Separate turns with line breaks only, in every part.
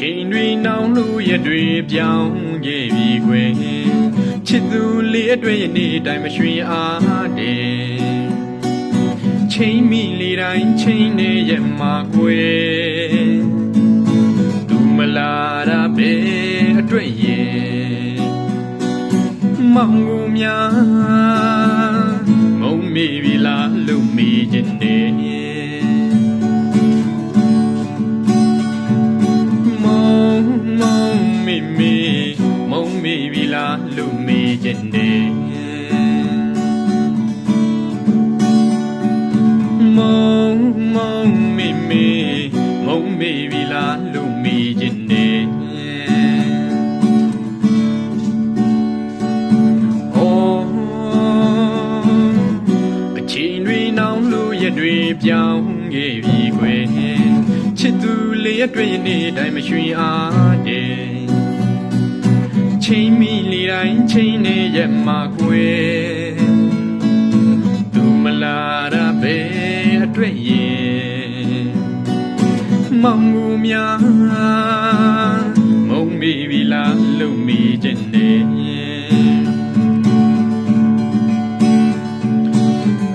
ချိန်တွေနောင်လို့ရတွေပြောင်းခဲ့ပြီခွေချစ်သူလေးအတွေ့ရနေ့တိုင်းမရွှင်အားတဲ့ချိန်မိလေတိုင်းချိန်နေရမှာခွေသူမလာတာပဲအတွေ့ရဲ့မောင်ကိုများမုံမိပြီလားလို့မိခြင်းနဲ့လူမီခြင်းနဲ့မုံမိမုံမိပြီလားလူမီခြင်းနဲ့အချိန်တွေနောင်လို့ရတွေပြောင်းခဲ့ပြီခွေချစ်သူလေးအတွေ့နေ့တိုင်းမရွှင်အားတဲ့ချိန်မိလေတိုင်းချိန်နေရမှာခွေသူမလာတာပဲအတွေ့ရဲ့မောင်မှုများမုံမိပြီလားလို့မိခြင်းနဲ့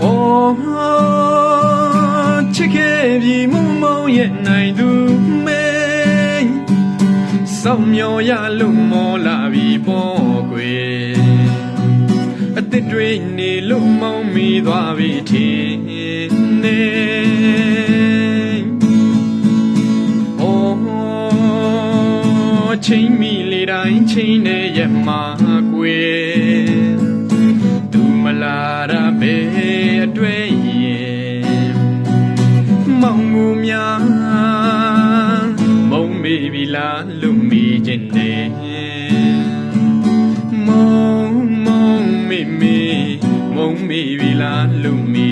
အော်ချစ်ခဲ့ပြီမုံရဲ့နိုင်သူမဲစောင့်မျှော်ရလို့မောလာပြီပေါ့ကွယ်အသစ်တွေနေလို့မောင်းမိသွားပြီထင်နေချိန်မိလေတိုင်းချိန်နေရမှာကွယ်သူမလာတာပဲအတွေ့ရဲ့မောင်ကိုများမုံမိပြီလားလို့မိခြင်းနဲ့မုံမိပြီလားလို့မိ